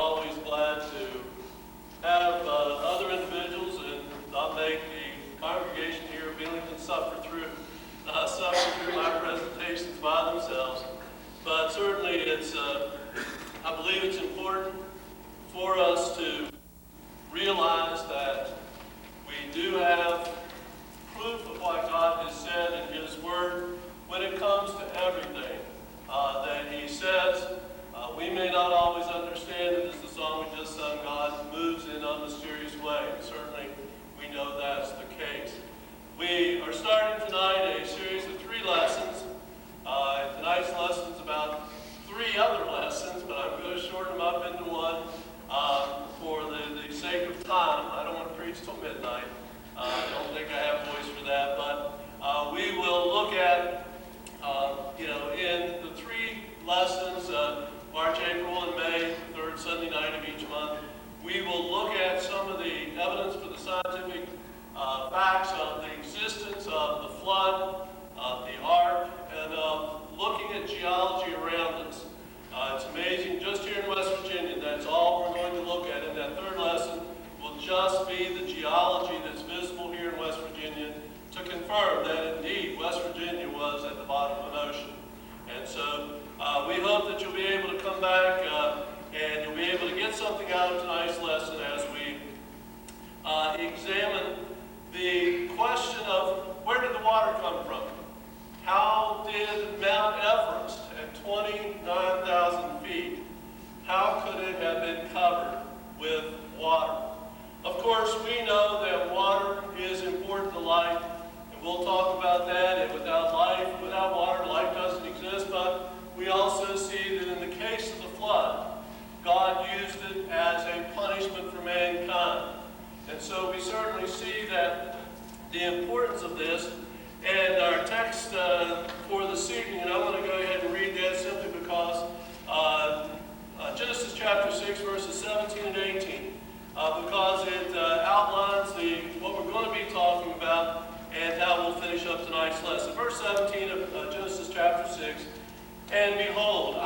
always glad to have other individuals and not make the congregation here of Billington suffer through my presentations by themselves. But certainly I believe it's important for us to realize that we do have proof of what God has said in His Word when it comes to everything that He says. We may not always understand it, as the song we just sung, God moves in a mysterious way. And certainly we know that's the case. We are starting tonight a series of 3 lessons. Tonight's lesson is about 3 other lessons, but I'm going to shorten them up into one for the sake of time. I don't want to preach till midnight. I don't think I have voice for that, but we will look at, in the 3 lessons, March, April, and May, the 3rd Sunday night of each month, we will look at some of the evidence for the scientific facts of the existence of the flood, of the ark, and of looking at geology around us. It's amazing, just here in West Virginia, that's all we're going to look at in that 3rd lesson will just be the geology that's visible here in West Virginia to confirm that indeed West Virginia was at the bottom of an ocean. And so we hope that you'll be able to come back and you'll be able to get something out of tonight's lesson as we examine the question of where did the water come from? How did Mount Everest at 29,000 feet, how could it have been covered with water? Of course, we know that water is important to life, and we'll talk about that. And without water, life doesn't exist. But we also see that in the case of the flood, God used it as a punishment for mankind. And so we certainly see that the importance of this. And our text for this evening, and I want to go ahead and read that simply because Genesis chapter 6, verses 17 and 18, because it outlines what we're going to be talking about and how we'll finish up tonight's lesson. Verse 17 of Genesis chapter 6, and behold,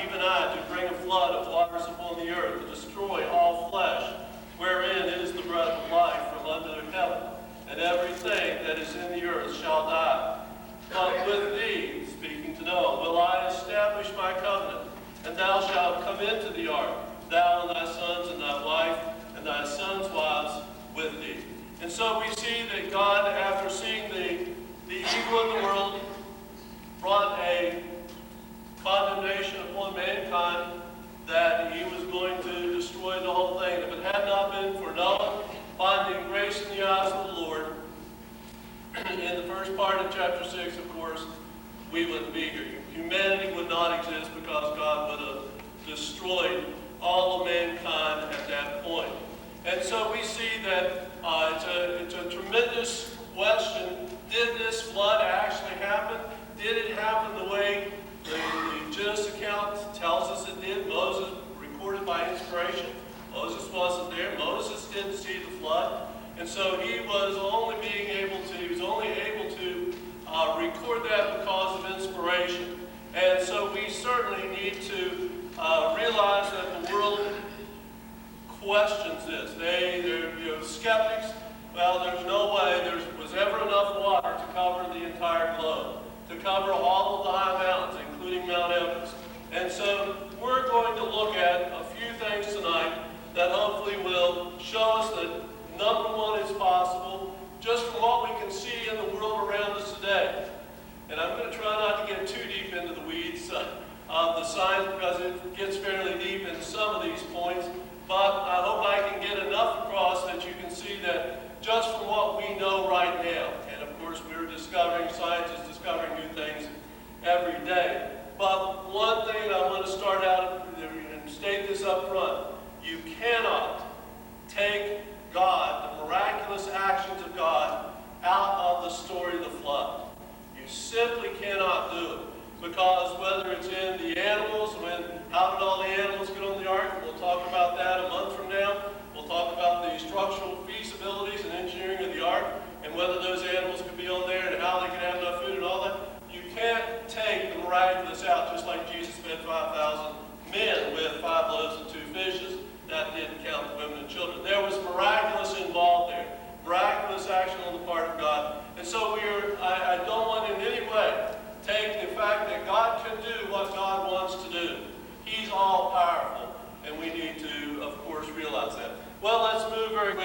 even I, do bring a flood of waters upon the earth to destroy all flesh, wherein is the breath of life from under heaven, and everything that is in the earth shall die. But with thee, speaking to Noah, will I establish my covenant, and thou shalt come into the ark, thou and thy sons and thy wife, and thy sons' wives with thee. And so we see that God, after seeing the evil in the world, brought a condemnation upon mankind that he was going to destroy the whole thing. If it had not been for Noah finding grace in the eyes of the Lord, in the first part of chapter 6, of course, we wouldn't be here. Humanity would not exist because God would have destroyed all of mankind at that point. And so we see that it's a tremendous question. Did this flood actually happen? Did it happen the way the Genesis account tells us it did? Moses recorded by inspiration. Moses wasn't there. Moses didn't see the flood. And so he was only able to record that because of inspiration. And so we certainly need to realize that the world questions this. They're skeptics. Well, there's no way there was ever enough water to cover the entire globe, to cover all of the high mountains, including Mount Everest. And so we're going to look at a few things tonight that hopefully will show us that number one is possible just from what we can see in the world around us today. And I'm going to try not to get too deep into the weeds of the science because it gets fairly deep in some of these points. But I hope I can get enough across that you can see that just from what we know right now, and of course science is discovering new things every day. But one thing I want to start out and state this up front. You cannot take God, the miraculous actions of God, out of the story of the flood. You simply cannot do it. Because whether it's in the animals, how did all the animals get on the ark? We'll talk about that a month from now. We'll talk about the structural feasibilities and engineering of the ark and whether those animals could be on there and how they could have enough food and all that. You can't take the miraculous out just like Jesus fed 5,000 men with 5 loaves and 2 fishes.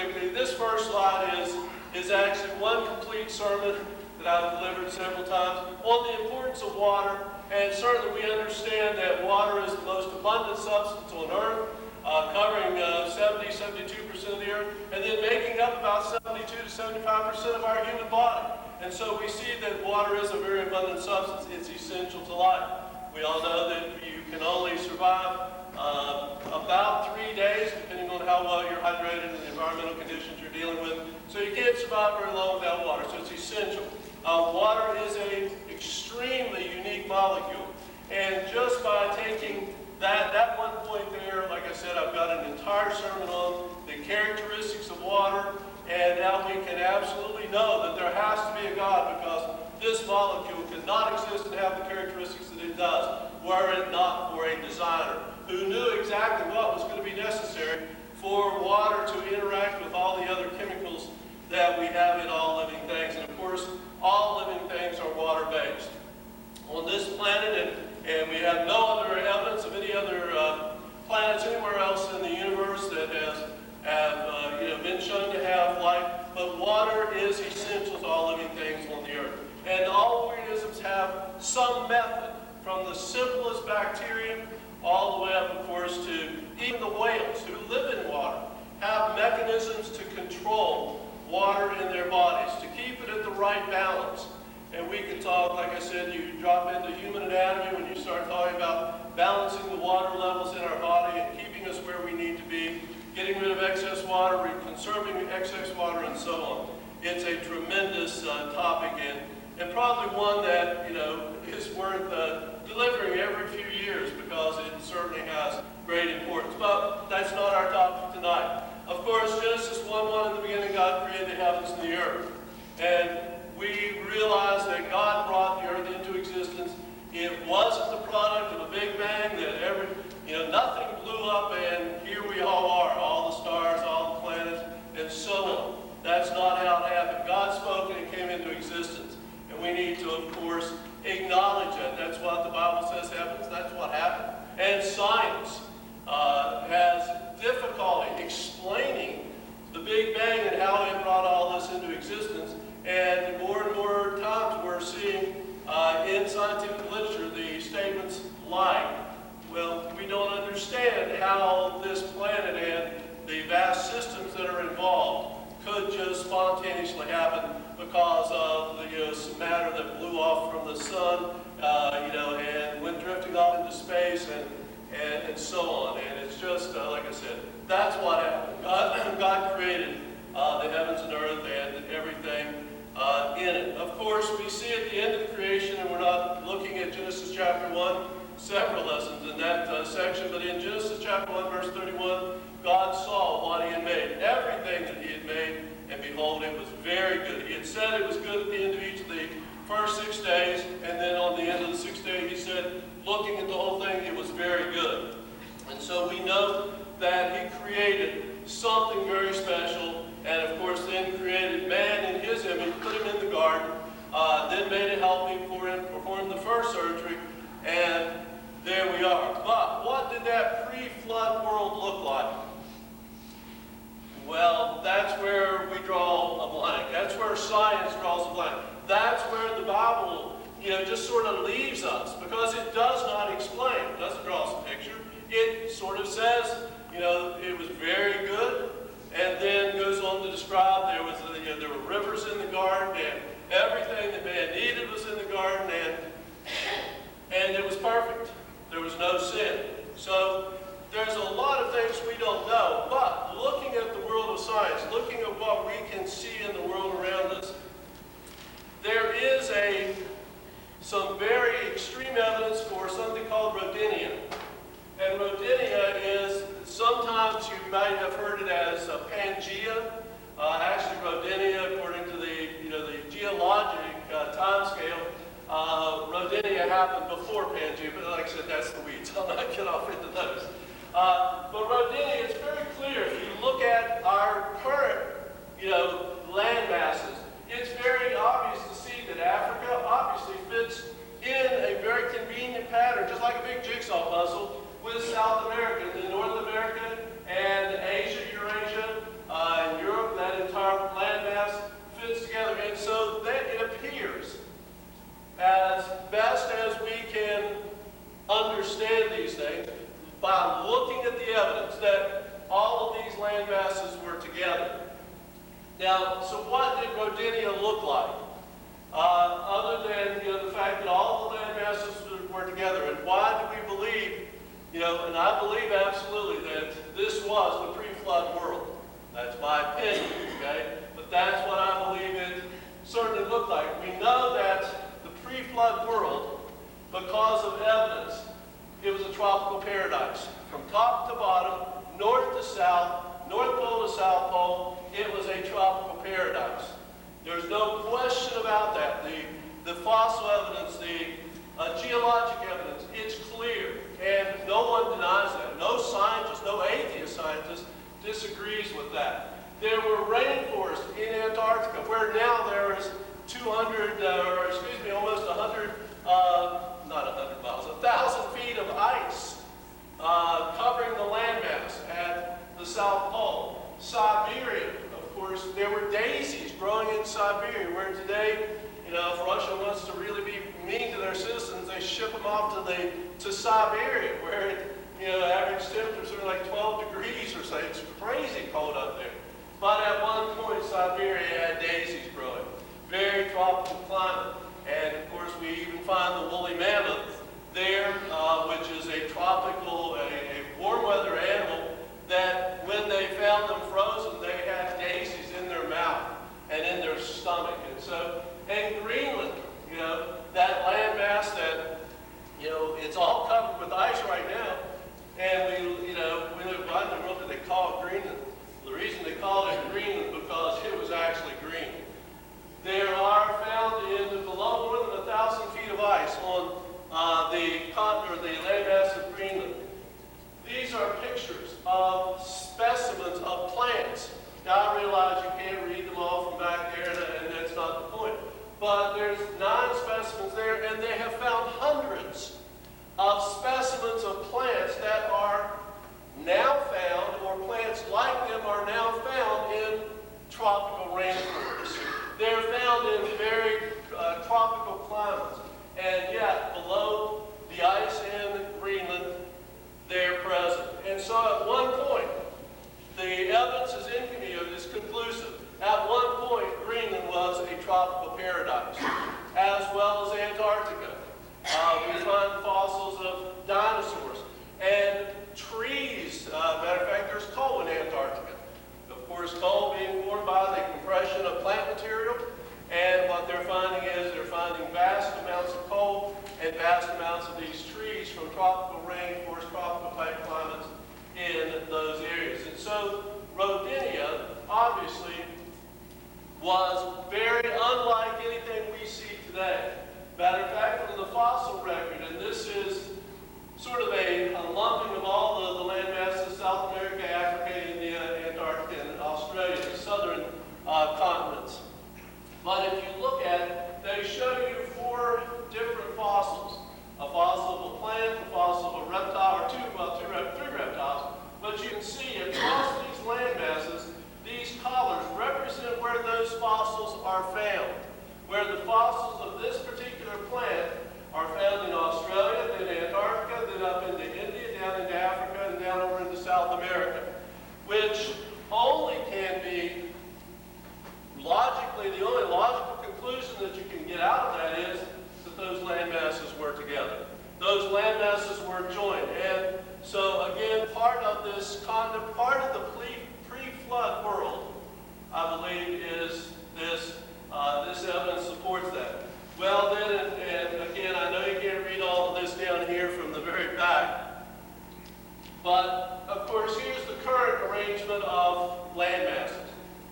quickly. This first slide is actually one complete sermon that I've delivered several times on the importance of water. And certainly we understand that water is the most abundant substance on earth, covering 72% of the earth, and then making up about 72 to 75% of our human body. And so we see that water is a very abundant substance. It's essential to life. We all know that you can only survive about 3 days, depending on how well you're hydrated and the environmental conditions you're dealing with. So you can't survive very long without water, so it's essential. Water is an extremely unique molecule. And just by taking that one point there, like I said, I've got an entire sermon on the characteristics of water, and now we can absolutely know that there has to be a God, because this molecule could not exist and have the characteristics that it does were it not for a designer who knew exactly what was going to be necessary for water to interact with all the other chemicals that we have in all living things. And of course, all living things are water-based. On this planet, and we have no other evidence of any other planets anywhere else in the universe that have been shown to have life, but water is essential to all living things on the earth. And all organisms have some method, from the simplest bacteria all the way up, of course, to even the whales who live in water, have mechanisms to control water in their bodies, to keep it at the right balance. And we can talk, like I said, you drop into human anatomy when you start talking about balancing the water levels in our body and keeping us where we need to be, getting rid of excess water, conserving excess water, and so on. It's a tremendous topic, and probably one that is worth delivering every few years, because it certainly has great importance. But that's not our topic tonight. Of course, Genesis 1:1, in the beginning God created the heavens and the earth. And we realize that God brought the earth into existence. It wasn't the product of a big bang that nothing blew up and here we all are, all the stars, all the planets, and so on. That's not how it happened. God spoke and it came into existence. And we need to, of course, acknowledge that. That's what the Bible says happens. That's what happened. And science has difficulty explaining the Big Bang and how it brought all this into existence. And more times we're seeing in scientific literature the statements like, well, we don't understand how this planet and the vast systems that are involved could just spontaneously happen because of some matter that blew off from the sun, and went drifting off into space and so on. And it's just, like I said, that's what happened. God created the heavens and earth and everything in it. Of course, we see at the end of the creation, and we're not looking at Genesis chapter 1, several lessons in that section, but in Genesis chapter 1, verse 31, God saw what he had made, everything that he had made, and behold, it was very good. He had said it was good at the end of each of the first 6 days, and then on the end of the 6th day, he said, looking at the whole thing, it was very good. And so we know that he created something very special, and of course then created man in his image, put him in the garden, then made it healthy for him, performed the first surgery, and there we are. But what did that pre-flood world look like? Well, that's where we draw a blank. That's where science draws a blank. That's where the Bible, just sort of leaves us, because it does not explain. It doesn't draw us a picture. It sort of says, it was very good, and then goes on to describe there were rivers in the garden, and everything that man needed was in the garden, and it was perfect. There was no sin. So there's a lot of things we don't know, but looking at the world of science, looking at what we can see in the world around us, there is some very extreme evidence for something called rodinia. And rodinia is, sometimes you might have heard it as Pangea. Actually, rodinia, according to the geologic time scale, rodinia happened before Pangea, but like I said, that's the weeds. I'll not get off into those. But rodinia, it's very clear. If you look at our current, land masses, it's very obvious to see that Africa obviously fits in a very convenient pattern, just like a big jigsaw puzzle, with South America, and North America, and Asia, Eurasia, and Europe. looking at the evidence that all of these land masses were together. Now, so what did Rodinia look like? Other than the fact that all the land masses were together, and why do we believe, and I believe absolutely that this was the pre-flood world. That's my opinion, okay? But that's what I believe it certainly looked like. We know that the pre-flood world, because of evidence, it was a tropical paradise. From top to bottom, north to south, North Pole to South Pole, it was a tropical paradise. There's no question about that. The fossil evidence, the geologic evidence, it's clear. And no one denies that. No scientist, no atheist scientist disagrees with that. There were rainforests in Antarctica, where now there is almost 100, not 100 miles, 1,000 feet of ice covering the landmass at the South Pole. Siberia, of course, there were daisies growing in Siberia, where today, if Russia wants to really be mean to their citizens, they ship them off to Siberia, where average temperatures are like 12 degrees or so. It's crazy cold up there. But at one point, Siberia had daisies growing. Very tropical climate. And of course, we even find the woolly mammoth there, which is a tropical, a warm weather animal, that when they found them frozen, they had daisies in their mouth and in their stomach. And Greenland, that landmass that, it's all covered with ice right now. And why in the world did they call it Greenland? The reason they called it Greenland because it was actually green. There are found below more than 1,000 feet of ice on the continent or the landmass of Greenland. These are pictures of specimens of plants. Now I realize you can't read them all from back there, and that's not the point. But there's 9 specimens there, and they have found hundreds of specimens of plants that are now found, or plants like them are now found in tropical rainforests. They're found in very tropical climates, and yet below the ice in Greenland, they're present. And so at one point, the evidence is conclusive. At one point, Greenland was a tropical paradise, as well as Antarctica. We find fossils of dinosaurs and trees. Matter of fact, there's coal in Antarctica. Of course, coal being formed by the compression of plant material. And what they're finding is they're finding vast amounts of coal and vast amounts of these trees from tropical rainforest, tropical type climates in those areas. And so Rodinia obviously was very unlike anything we see today. Matter of fact, from the fossil record, and this is sort of a lumping of all the land masses, South America, Africa, India, Antarctica, and Australia, the southern continents. But if you look at it, they show you 4 different fossils. A fossil of a plant, a fossil of a reptile, or 3 reptiles. But you can see across these land masses, these colors represent where those fossils are found. Where the fossils of this particular plant are found in Australia, then Antarctica, then up into India, down into Africa, and down over into South America. Which only can be logically, the only logical conclusion that you can get out of that is that those land masses were together. Those land masses were joined. And so again, part of this continent, part of the pre-flood world, I believe, is this evidence supports that. Well then, and again, I know you can't read all of this down here from the very back, but of course, here's the current arrangement of land masses.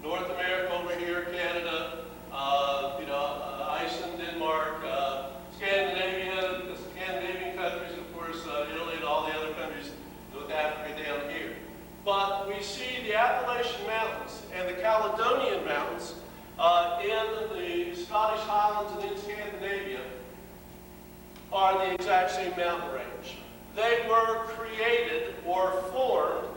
North America over here, Canada, Iceland, Denmark, Scandinavia, the Scandinavian countries, of course, Italy and all the other countries, with Africa down here. But we see the Appalachian Mountains and the Caledonian Mountains in the Scottish Highlands and in Scandinavia are the exact same mountain range. They were created or formed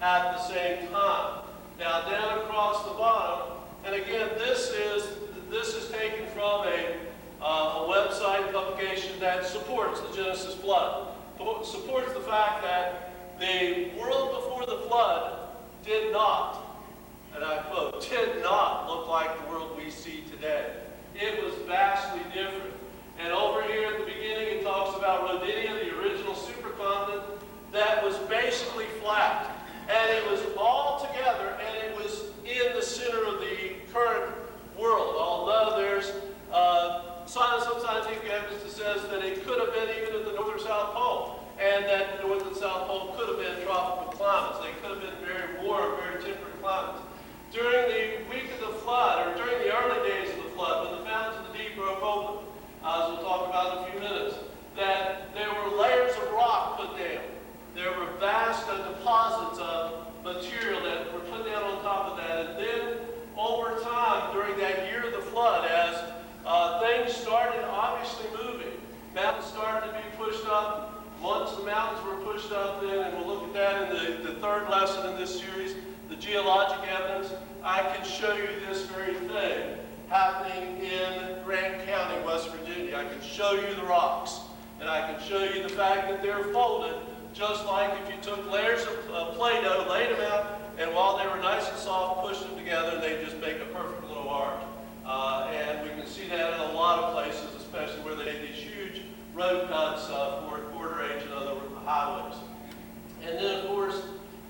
at the same time. Now down across the bottom, and again, this is taken from a website publication that supports the Genesis flood. Supports the fact that flat. And it was all together, and it was in the center of the current world. Although there's some scientific evidence that says that it could have been even at the North or South Pole, and that the North and South Pole could have been tropical climates. They could have been very warm, very temperate climates. During the week of the flood, or during the early days of the flood, when the fountains of the deep broke open, as we'll talk about in a few minutes, that there were layers of rock put down. There were vast deposits of material that were put down on top of that. And then, over time, during that year of the flood, as things started obviously moving, mountains started to be pushed up. Once the mountains were pushed up then, and we'll look at that in the third lesson in this series, the geologic evidence, I can show you this very thing happening in Grant County, West Virginia. I can show you the rocks, and I can show you the fact that they're folded, just like if you took layers of Play-Doh, laid them out, and while they were nice and soft, pushed them together, and they just make a perfect little arch. And we can see that in a lot of places, especially where they had these huge road cuts for quarter-inch and other highways. And then, of course,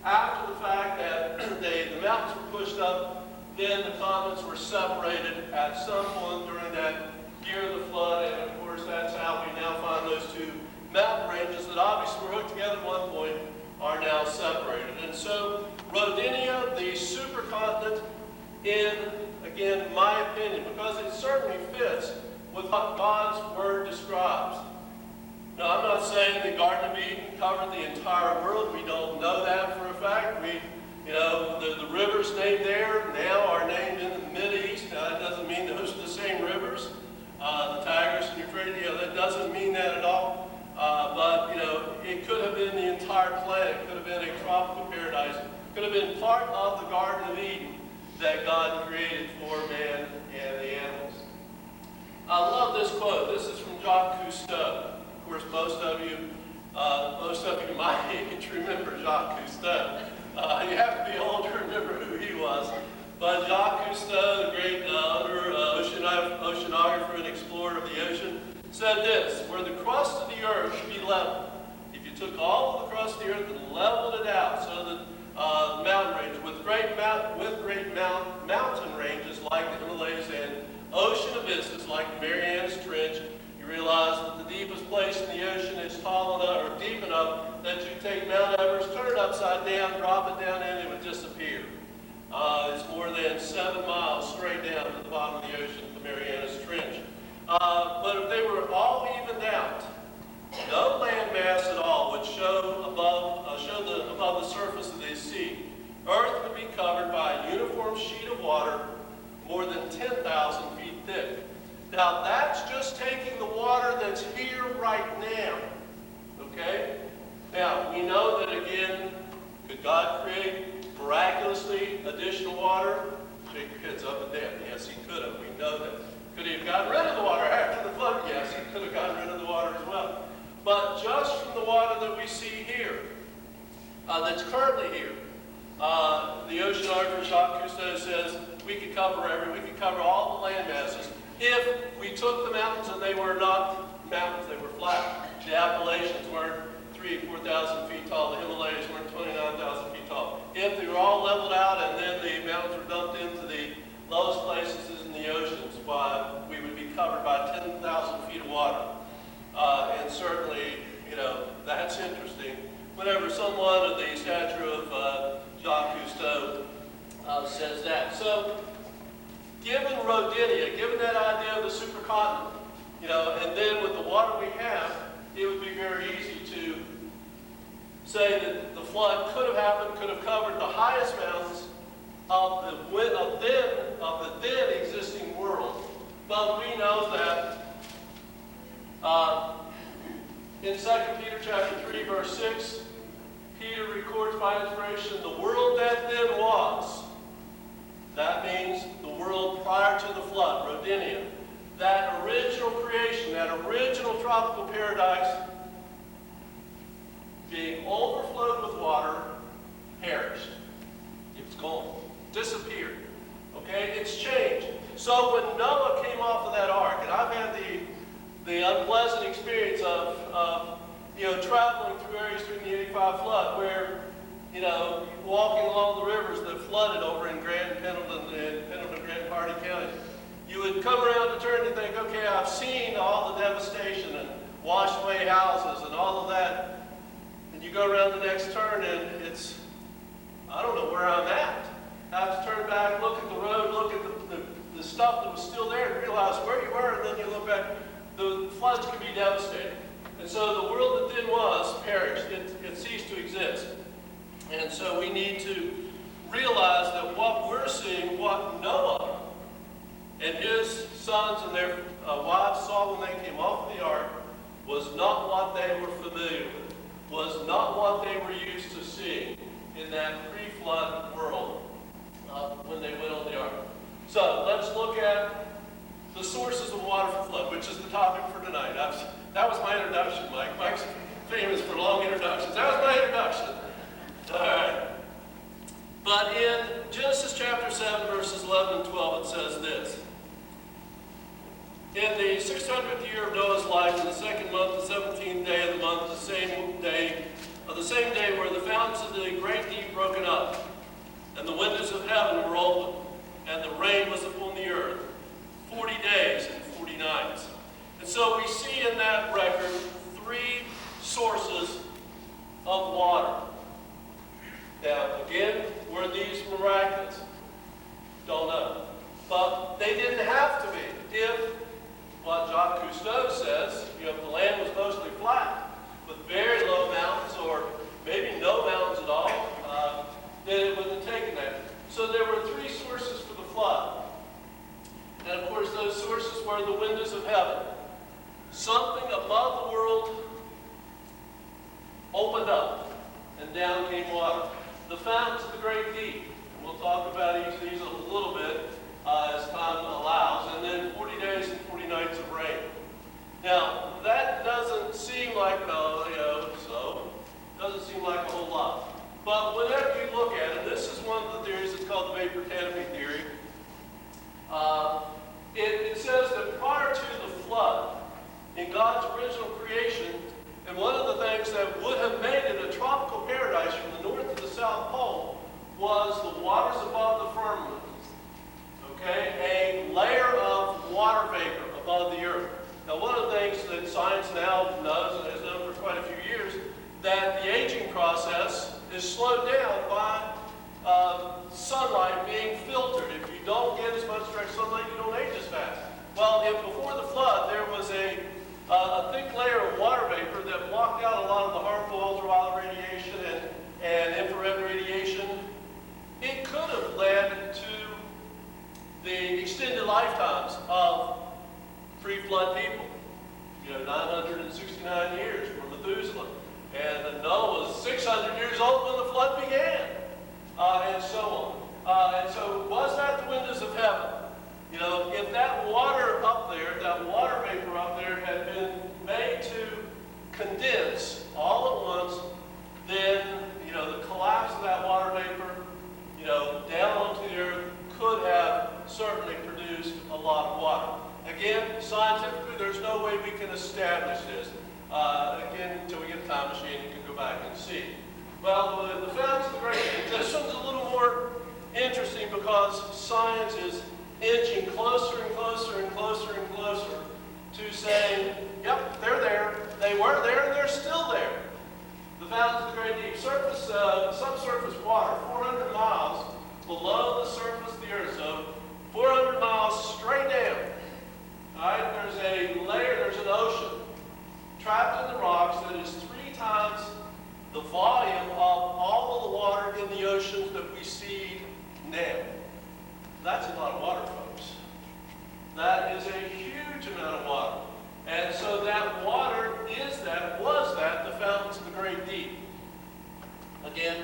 after the fact that the mountains were pushed up, then the continents were separated at some point during that year of the flood, and of course that's how we now find those two mountain ranges that obviously were hooked together at one point are now separated. And so Rodinia, the supercontinent, in, again, my opinion, because it certainly fits with what God's Word describes. Now, I'm not saying the Garden of Eden covered the entire world. We don't know that for a fact. The rivers named there now are named in the Mideast. Now, that doesn't mean those are the same rivers. The Tigris and Euphrates, that doesn't mean that at all. But it could have been the entire planet. It could have been a tropical paradise. It could have been part of the Garden of Eden that God created for man and the animals. I love this quote. This is from Jacques Cousteau. Of course, most of you my age remember Jacques Cousteau. You have to be old to remember who he was. But Jacques Cousteau, the great oceanographer and explorer of the ocean, said this: where the crust of the earth should be level. If you took all of the crust of the earth and leveled it out, so that mountain ranges with great mountain ranges like the Himalayas and ocean abysses like the Marianas Trench, you realize that the deepest place in the ocean is tall enough or deep enough that you take Mount Everest, turn it upside down, drop it down in, and it would disappear. It's more than 7 miles straight down to the bottom of the ocean, the Marianas Trench. But if they were all evened out, no land mass at all would show above the surface of the sea. Earth would be covered by a uniform sheet of water more than 10,000 feet thick. Now that's just taking the water that's here right now. Okay? Now we know that again, could God create miraculously additional water? Shake your heads up and down. Yes, he could have. We know that. Could he have gotten rid of the water after the flood? Yes, he could have gotten rid of the water as well. But just from the water that we see here, that's currently here, the oceanographer Jacques Cousteau says we could cover all the land masses if we took the mountains and they were not mountains, they were flat. The Appalachians weren't 3,000 or 4,000 feet tall. The Himalayas weren't 29,000 feet tall. If they were all leveled out and then the mountains were dumped into the lowest places in the oceans, we would be covered by 10,000 feet of water. And certainly, that's interesting. Whenever someone of the stature of Jacques Cousteau says that. So, given Rodinia, given that idea of the supercontinent, and then with the water we have, it would be very easy to say that the flood could have happened, could have covered the highest mountains of the then existing world. But we know that in 2 Peter chapter 3, verse 6, Peter records by inspiration, the world that then was. That means the world prior to the flood, Rodinia. That original creation, that original tropical paradise, being overflowed with water, perished. It's gone. Disappeared. Okay? It's changed. So when Noah came off of that ark, and I've had the unpleasant experience of traveling through areas during the 85 flood where okay, I've seen all the devastation and washed away houses and all of that. And you go around the next turn and I don't know where I'm at. I have to turn back, look at the road, look at the stuff that was still there and realize where you were, and then you look back. The floods can be devastating. And so the world that then was perished. It ceased to exist. And so we need to realize that what we're seeing, what Noah and his sons and their wives saw when they came off of the ark, was not what they were familiar with, was not what they were used to seeing in that pre-flood world when they went on the ark. So let's look at the sources of water for flood, which is the topic for tonight. That was my introduction, Mike. Mike's famous for long introductions. That was my introduction. All right. But in Genesis chapter 7, verses 11 and 12, it says this. In the 600th year of Noah's life, in the second month, the 17th day of the month, the same day were the fountains of the great deep broken up, and the windows of heaven were opened, and the rain was upon the earth 40 days and 40 nights. And so we see in that record 3 sources of water. Now, again, were these miraculous? Don't know. But they didn't have to be. If what Jacques Cousteau says, the land was mostly flat with very low mountains or maybe no mountains at all, then it wouldn't have taken that. So there were 3 sources for the flood. And of course, those sources were the windows of heaven. Something above the world opened up, and down came water. The fountains of the great deep. And we'll talk about each of these a little bit as time allows. And then 40 days and 40 nights of rain. Now, that doesn't seem like, doesn't seem like a whole lot. But whenever you look at it, this is one of the theories, it's called the vapor canopy theory. It says that prior to the flood, in God's original creation, and one of the things that would have made it a tropical paradise from the north to the south pole was the waters above the firmament. Okay? A layer of water vapor above the earth. Now, one of the things that science now knows, and has known for quite a few years, that the aging process is slowed down by sunlight being filtered. If you don't get as much direct sunlight, you don't age as fast. Well, before the flood, there was a thick layer of water vapor that blocked out a lot of the harmful ultraviolet radiation and infrared radiation. It could have led to the extended lifetimes of pre-flood people. 969 years for Methuselah. And Noah was 600 years old when the flood began. And so on. And so was that the windows of heaven? If that water up there, that water vapor up there had been made to condense all at once, then, the collapse of that water vapor, down onto the earth could have certainly produced a lot of water. Again, scientifically, there's no way we can establish this. Again, until we get a time machine, you can go back and see. Well, the fountains of the great deep. This one's a little more interesting because science is inching closer and closer and closer and closer to saying, yep, they're there. They were there and they're still there. The fountains of the great deep. Subsurface water, 400 miles below the surface of the earth. So 400 miles straight down. All right, there's a layer, there's an ocean trapped in the rocks that is 3 times the volume of all of the water in the oceans that we see now. That's a lot of water, folks. That is a huge amount of water. And so that water was the fountains of the great deep. Again,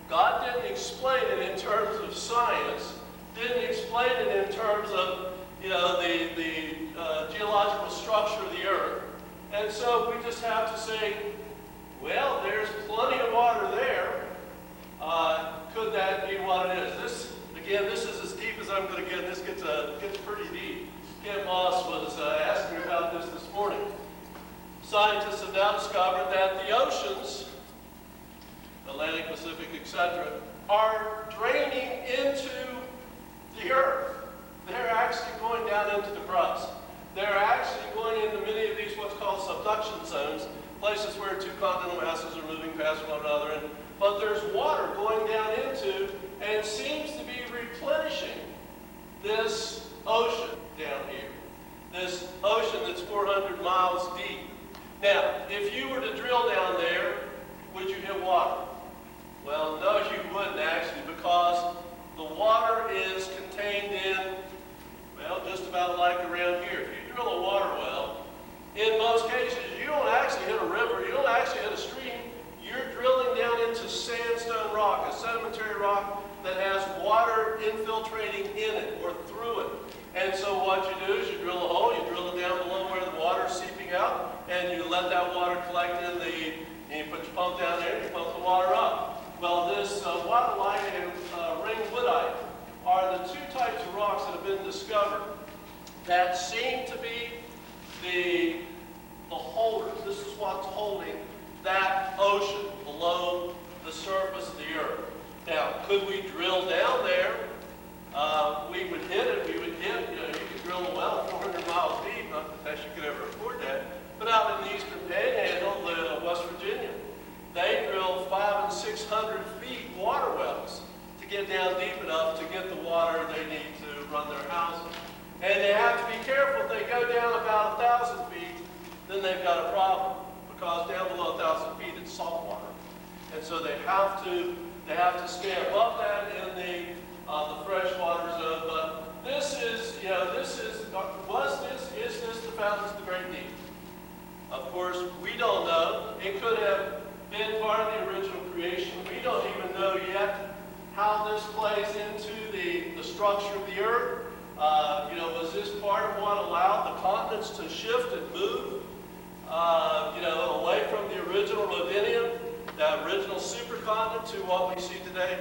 God didn't explain it in terms of science, didn't explain it in terms of, the geological structure of the earth. And so we just have to say, well, there's plenty of water there. Could that be what it is? This is as deep as I'm going to get. This gets pretty deep. Ken Moss was asking me about this morning. Scientists have now discovered that the oceans, Atlantic, Pacific, etc., are draining into the earth. They're actually going down into the crust. they're actually going into many of these what's called subduction zones, places where two continental masses are moving past one another. But there's water going down into and seems to be replenishing this ocean down here. This ocean that's 400 miles deep. Now, if you were to drill down there, would you hit water? Well, no, you wouldn't actually, because the water is contained in, well, just about like around here. If you drill a water well, in most cases, you don't actually hit a river, you don't actually hit a stream. You're drilling down into sandstone rock, a sedimentary rock that has water infiltrating in it or through it. And so what you do is you drill a hole, you drill it down below where the water is seeping out, and you let that water collect in and you put your pump down there and you pump the water up. Well, this waterite and ring woodite are the two types of rocks that have been discovered that seem to be the holders. This is what's holding that ocean below the surface of the earth. Now, could we drill down there? We would hit it. We would hit, you could drill a well 400 miles deep. Not that you could ever afford that. But out in the eastern panhandle of West Virginia, they drill 500 and 600 feet water wells to get down deep enough to get the water they need to run their houses. And they have to be careful. If they go down about 1,000 feet, then they've got a problem, because down below 1,000 feet it's salt water. And so they have to stay above that in the freshwater zone. But is this the fountains of the great deep? Of course, we don't know. It could have been part of the original creation. We don't even know yet how this plays into the structure of the earth. Was this part of what allowed the continents to shift and move, away from the original Rodinia, that original supercontinent, to what we see today?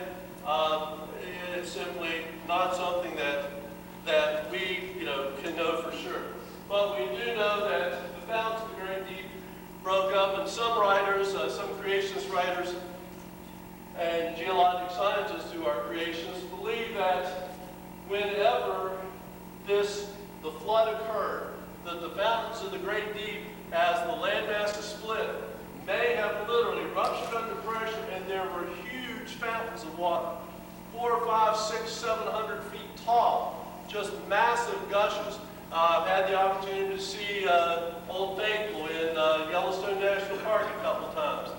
It's simply not something that we, can know for sure. But we do know that the fountains of the great deep broke up, and some writers, some creationist writers and geologic scientists who are creationists believe that whenever the flood occurred, that the fountains of the great deep, as the landmass is split, may have literally ruptured under pressure, and there were huge fountains of water, 4, 5, 6, 700 feet tall, just massive gushes. I've had the opportunity to see Old Faithful in Yellowstone National Park a couple times.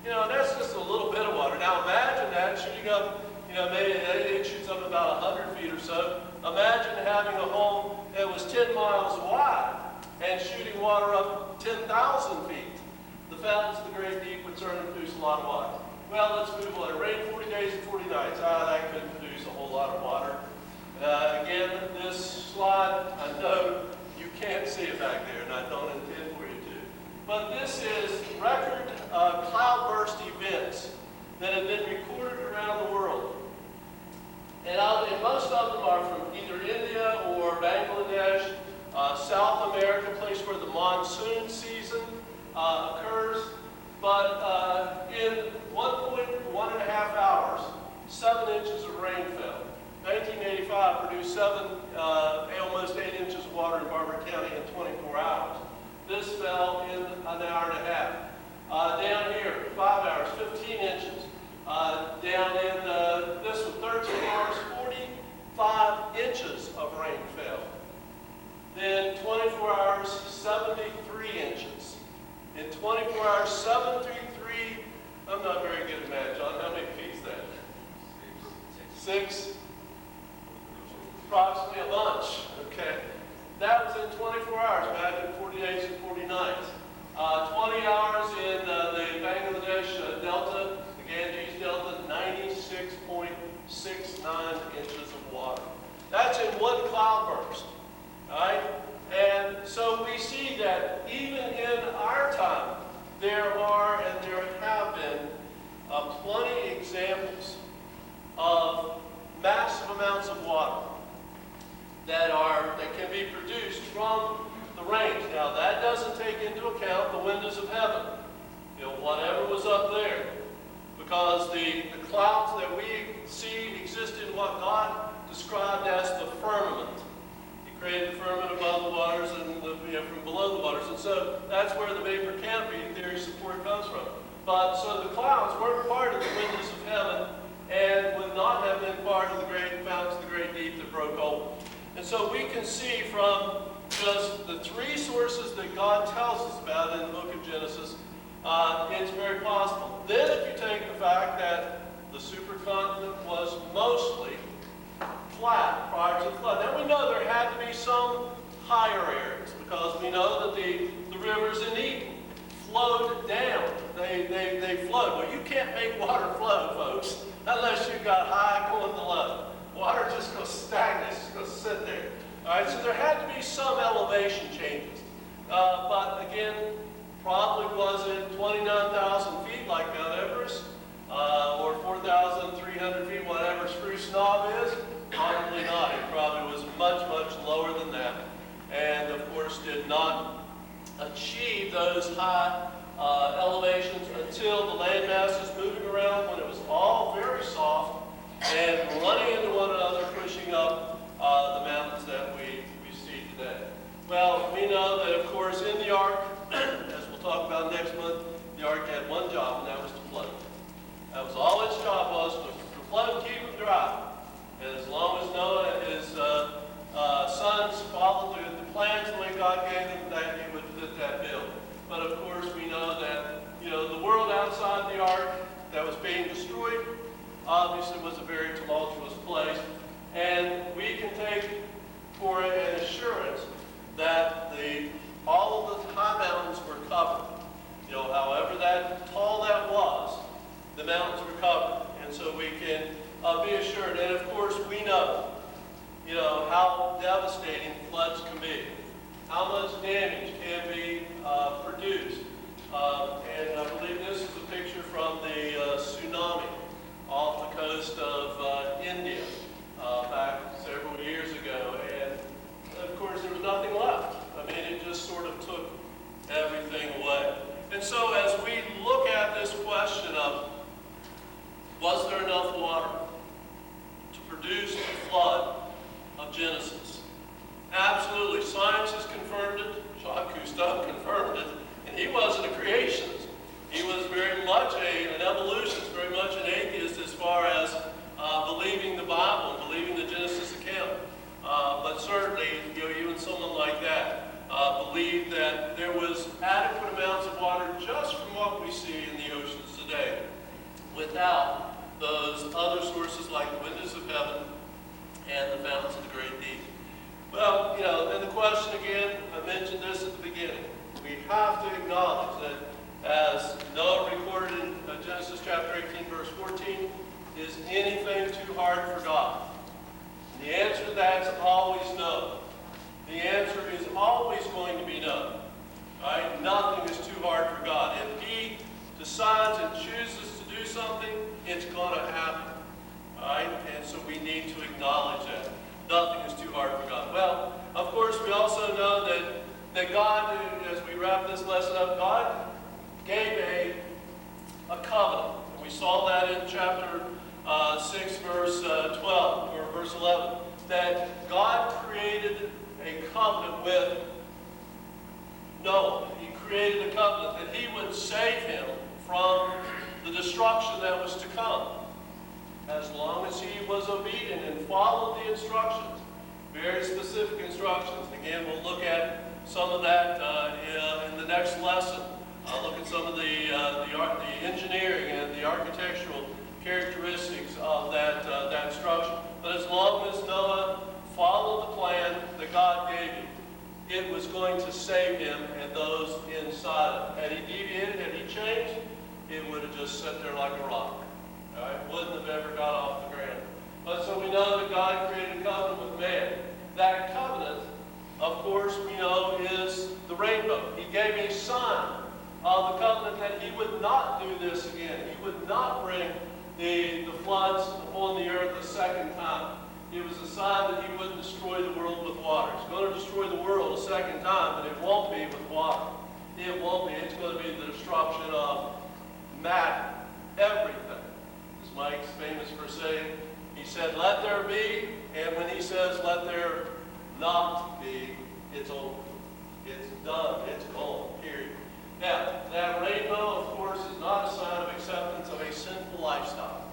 That's just a little bit of water. Now imagine that shooting up, maybe it shoots up about 100 feet or so. Imagine having a hole that was 10 miles wide and shooting water up 10,000 feet. The fountains of the great deep would certainly produce a lot of water. Well, let's move on. It rained 40 days and 40 nights. That couldn't produce a whole lot of water. Again, this slide, I know you can't see it back there, and I don't intend for you to. But this is record cloudburst events that have been recorded around the world. And most of them are from either India or Bangladesh, South America, a place where the monsoon season occurs. But in 1.5 hours, 7 inches of rain fell. 1985 produced almost 8 inches of water in Barber County in 24 hours. This fell in an hour and a half. Down here, 5 hours, 15 inches. Down in this one, 13 hours, 45 inches of rain fell. Then 24 hours, 73 inches. In 24 hours, 73, I'm not very good at math, John. How many feet is that? 6? Approximately a bunch. Okay. That was in 24 hours, back in 40 days and 40 nights. 20 hours in the Bangladesh Delta, the Ganges Delta, 96.69 inches of water. That's in one cloudburst. All right? And so we see that even in our time, there are and there have been plenty examples of massive amounts of water that can be produced from the rains. Now that doesn't take into account the windows of heaven, whatever was up there, because the clouds that we see exist in what God described as the firmament. He created the firmament above the waters and from below the waters. And so that's where the vapor canopy theory support comes from. But so the clouds weren't part of the windows of heaven and would not have been part of the great fountains of the great deep that broke open. And so we can see from just the three sources that God tells us about in the book of Genesis, it's very possible. Then if you take the fact that the supercontinent was mostly flat prior to the flood. Now we know there had to be some higher areas because we know that the rivers in Eden flowed down. They flowed. Well, you can't make water flow, folks, unless you've got high going to low. Water just goes stagnant, just goes sit there. All right, so there had to be some elevation changes. But again, probably wasn't 29,000 feet like Mount Everest, or 4,300 feet, whatever Spruce Knob is. Probably not. It probably was much, much lower than that. And of course did not achieve those high elevations until the landmass is moving around when it was all very soft and running into one another, pushing up the mountains that we see today. Well, we know that, of course, in the ark, as we'll talk about next month, the ark had one job, and that was to float. That was all its job was, to float and keep it dry. And as long as Noah and his sons followed the plans the way God gave them, that he would fit that bill. But of course, we know that the world outside the ark that was being destroyed obviously was a very tumultuous place, and we can take for an assurance that all of the high mountains were covered. However that tall that was, the mountains were covered, and so we can be assured. And of course, we know, how devastating floods can be, how much damage can be produced. And I believe this is a picture from the tsunami off the coast of India back several years ago. And of course, there was nothing left. I mean, it just sort of took everything away. And so as we look at this question of, was there enough water to produce the flood of Genesis? Absolutely. Science has confirmed it. Jacques Cousteau confirmed it. And he wasn't a creationist. He was very much an evolutionist, very much an atheist as far as believing the Bible, believing the Genesis account. But certainly, even someone like that believed that there was adequate amounts of water just from what we see in the oceans today, without those other sources like the windows of heaven and the fountains of the great deep. Well, and the question again, I mentioned this at the beginning. We have to acknowledge that as Noah recorded in Genesis chapter 18, verse 14, is anything too hard for God? And the answer to that is always no. The answer is always going to be no. Right? Nothing is too hard for God. If He decides and chooses to do something, it's going to happen. Right? And so we need to acknowledge that. Nothing is too hard for God. Well, of course, we also know that God, as we wrap this lesson up, God gave a covenant. And we saw that in chapter 6, verse 12, or verse 11, that God created a covenant with Noah. He created a covenant that He would save him from the destruction that was to come, as long as he was obedient and followed the instructions, very specific instructions. Again, we'll look at some of that in the next lesson. I'll look at some of the engineering and the architectural characteristics of that structure. But as long as Noah followed the plan that God gave him, it was going to save him and those inside it. Had he deviated, had he changed, it would have just sat there like a rock. All right? Wouldn't have ever got off the ground. But so we know that God created a covenant with man. That covenant, of course, we know is the rainbow. He gave a sign of the covenant that He would not do this again. He would not bring the floods upon the earth a second time. It was a sign that He wouldn't destroy the world with water. He's going to destroy the world a second time, but it won't be with water. It won't be. It's going to be the destruction of matter, everything. As Mike's famous for saying, he said, "Let there be," and when he says, "Let there not to be, it's over. It's done. It's gone. Period. Now, that rainbow, of course, is not a sign of acceptance of a sinful lifestyle.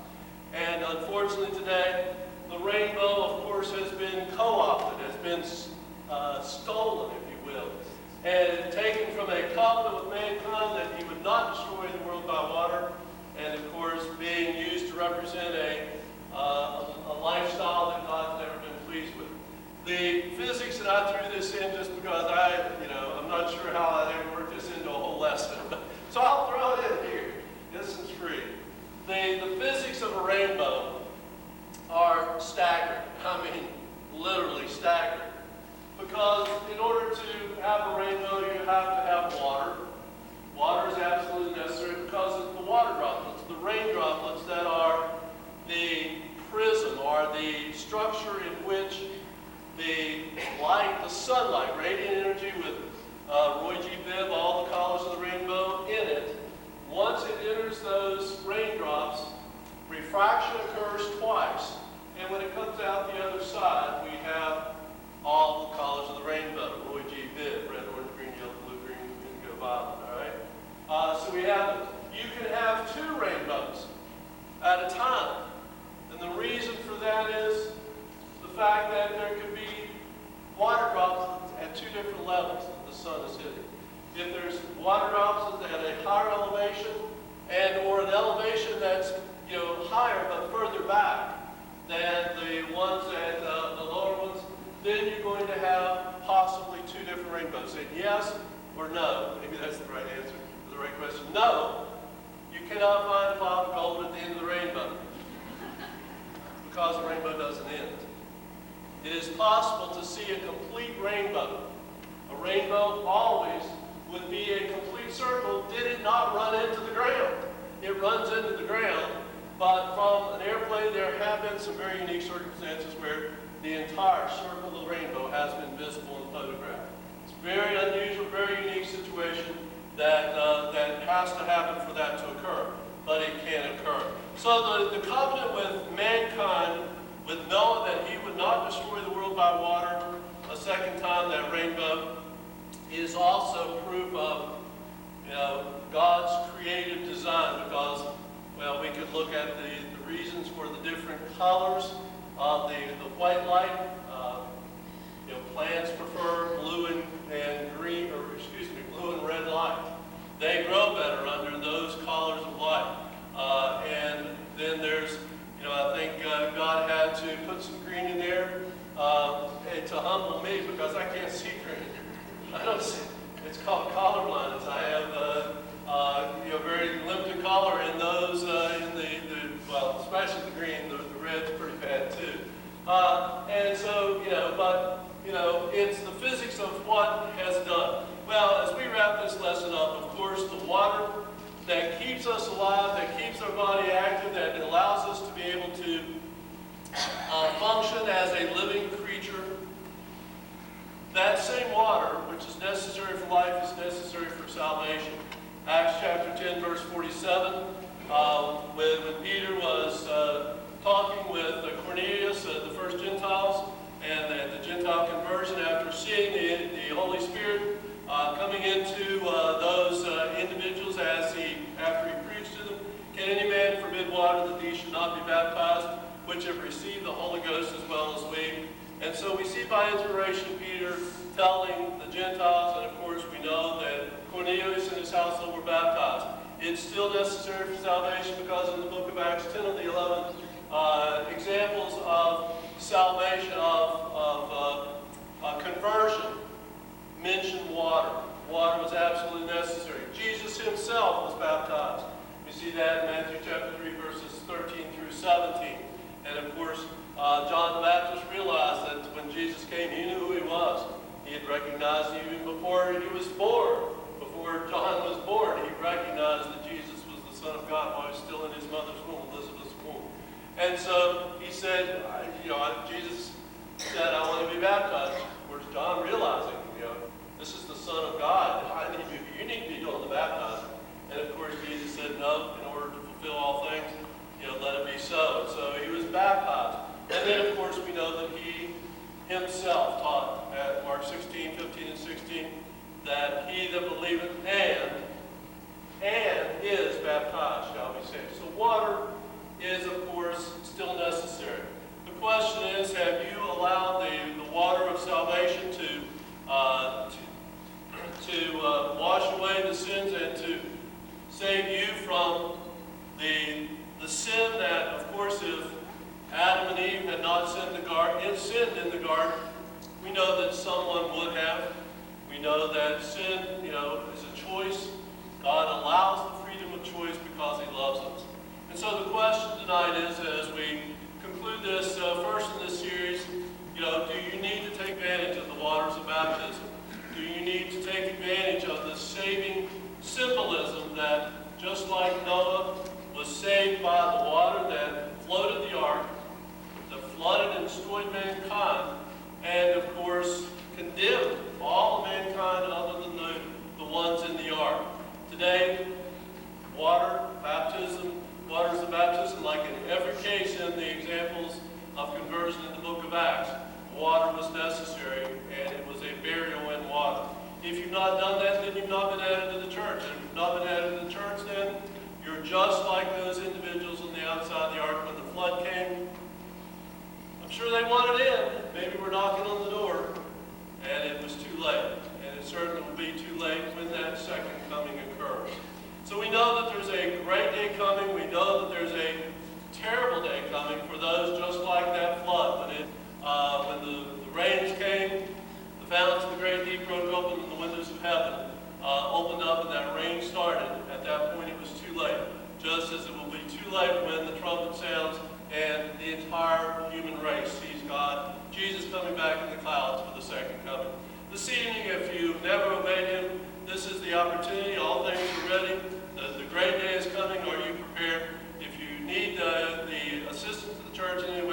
And unfortunately today, the rainbow, of course, has been co-opted, has been stolen, if you will, and taken from a covenant with mankind that he would not destroy the world by water, and of course being used to represent a lifestyle that God's never been pleased with. The physics, and I threw this in just because I'm not sure how I'd ever work this into a whole lesson, so I'll throw it in here. This is free. The physics of a rainbow are staggering. I mean, literally staggering. Because in order to have a rainbow, you have to have water. Water is absolutely necessary because it's the water droplets, the rain droplets that are the prism or the structure in which the light, the sunlight, radiant energy with Roy G. Biv, all the colors of the rainbow in it. Once it enters those raindrops, refraction occurs twice. And when it comes out the other side, we have all the colors of the rainbow. Roy G. Biv, red, orange, green, yellow, blue, green, indigo, violet. All right? So we have it. You can have two rainbows at a time. And the reason for that is the fact that there could be water drops at two different levels that the sun is hitting. If there's water drops at a higher elevation or an elevation that's higher but further back than the ones at the lower ones, then you're going to have possibly two different rainbows. And yes or no, maybe that's the right answer to the right question. No, you cannot find a pot of gold at the end of the rainbow because the rainbow doesn't end. It is possible to see a complete rainbow. A rainbow always would be a complete circle did it not run into the ground. It runs into the ground, but from an airplane there have been some very unique circumstances where the entire circle of the rainbow has been visible in photograph. It's a very unusual, very unique situation that has to happen for that to occur, but it can occur. So the covenant with mankind, with Noah that he would not destroy the world by water, a second time that rainbow, is also proof of God's creative design, because we could look at the reasons for the different colors of the white light. Plants prefer blue and green, blue and red light. They grow better under those colors of light. And then there's, I think God had to put some green in there to humble me because I can't see green. I don't see. It's called color blindness. I have very limited color in those especially the green. The red's pretty bad too. And so it's the physics of what has done. Well, as we wrap this lesson up, of course, the water that keeps us alive, that keeps our body active, that allows us to be able to function as a living creature. That same water, which is necessary for life, is necessary for salvation. Acts chapter 10, verse 47, when Peter was talking with Cornelius, the first Gentiles, and the Gentile conversion, after seeing the Holy Spirit coming into those individuals after he preached to them, can any man forbid water that these should not be baptized, which have received the Holy Ghost as well as we? And so we see by inspiration Peter telling the Gentiles, and of course we know that Cornelius and his household were baptized. It's still necessary for salvation because in the book of Acts 10 of the 11 examples of salvation, of conversion, mention water. Water was absolutely necessary. Jesus himself was baptized. We see that in Matthew chapter 3, verses 13 through 17. And of course, John the Baptist realized that when Jesus came, he knew who he was. He had recognized even before he was born. Before John was born, he recognized that Jesus was the Son of God while he was still in his mother's womb, Elizabeth's womb. And so he said, Jesus said, I want to be baptized. Where's John realizing, this is the Son of God. You need to be doing the baptizing. And of course, Jesus said, no, in order to fulfill all things, let it be so. And so he was baptized. And then, of course, we know that he himself taught at Mark 16, 15, and 16, that he that believeth and is baptized shall be saved. So water is, of course, still necessary. The question is, have you allowed the water of salvation to wash away the sins and to save you from the sin that, of course, if Adam and Eve had not sinned in the garden, we know that someone would have. We know that sin, is a choice. God allows the freedom of choice because He loves us. And so the question tonight is, as we conclude this first in this series, do you need to take advantage of the waters of baptism? Do you need to take advantage of the saving symbolism that, just like Noah was saved by the water that floated the ark, that flooded and destroyed mankind, and of course condemned all of mankind other than the ones in the ark? Today, waters of baptism, like in every case in the examples of conversion in the book of Acts, water was necessary, and it was a burial in water. If you've not done that, then you've not been added to the church. And if you've not been added to the church, then you're just like those individuals on the outside of the ark when the flood came. I'm sure they wanted in. Maybe we're knocking on the door, and it was too late. And it certainly will be too late when that second coming occurs. So we know that there's a great day coming. We know that there's a terrible day coming for those just like that flood. When the rains came, the fountains of the great deep broke open, and the windows of heaven opened up, and that rain started. At that point, it was too late. Just as it will be too late when the trumpet sounds and the entire human race sees Jesus coming back in the clouds for the second coming. This evening, if you've never obeyed Him, this is the opportunity. All things are ready. The great day is coming. Are you prepared? If you need the assistance of the church in any